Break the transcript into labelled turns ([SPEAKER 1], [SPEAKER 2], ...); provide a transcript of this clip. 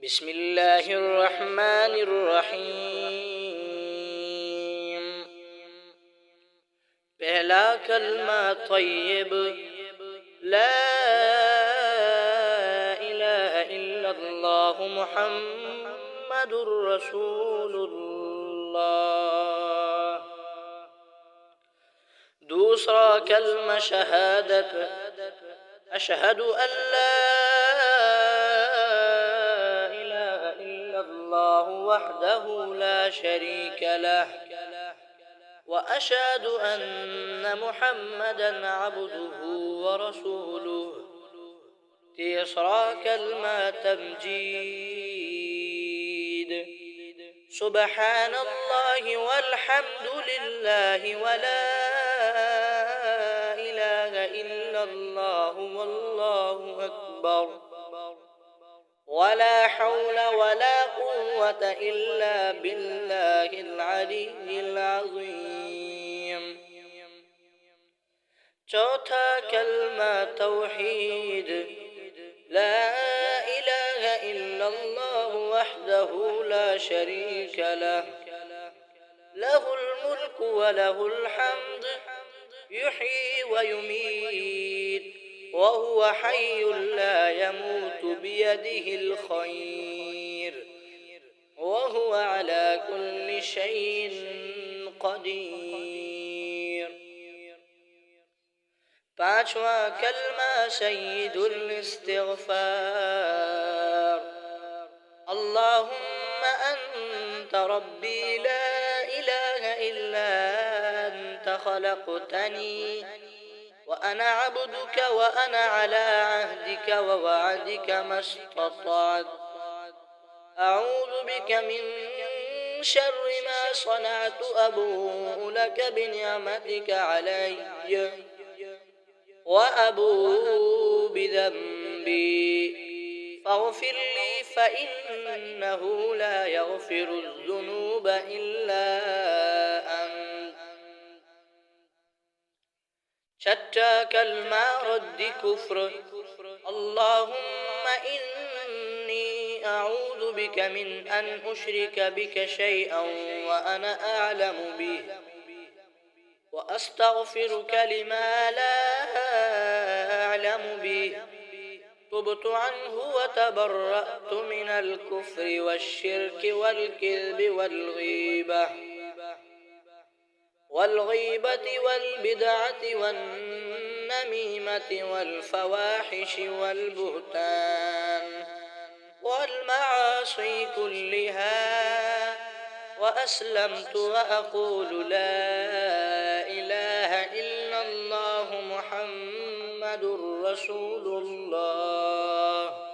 [SPEAKER 1] بسم الله الرحمن الرحیم. پہلا کلمہ طیب لا الہ الا اللہ محمد رسول اللہ. دوسرا کلمہ شہادت اشہد ان لا الله وحده لا شريك له وأشهد أن محمدا عبده ورسوله. تيسرا كلمة تمجيد سبحان الله والحمد لله ولا إله إلا الله والله أكبر ولا حول ولا قوة إلا بالله العلي العظيم. چوتھا کلمہ توحید لا إله إلا الله وحده لا شريك له له الملك وله الحمد يحيي ويميت وهو حي لا يموت بيده الخير وهو على كل شيء قدير. پانچواں کلمہ سید الاستغفار اللهم أنت ربي لا إله إلا أنت خلقتني وأنا عبدك وأنا على عهدك ووعدك ما استطعت أعوذ بك من شر ما صنعت أبوء لك بنعمتك علي وأبوء بذنبي فاغفر لي فإنه لا يغفر الذنوب إلا أنت. چھٹا کلمہ رد کفر اللهم إني أعوذ بك من أن أشرك بك شيئا وأنا أعلم به وأستغفرك لما لا أعلم به. تبت عنه وتبرأت من الكفر والشرك والكذب والغيبة والبدعة والنميمة والفواحش والبهتان والمعاصي كلها وأسلمت وأقول لا إله إلا الله محمد رسول الله.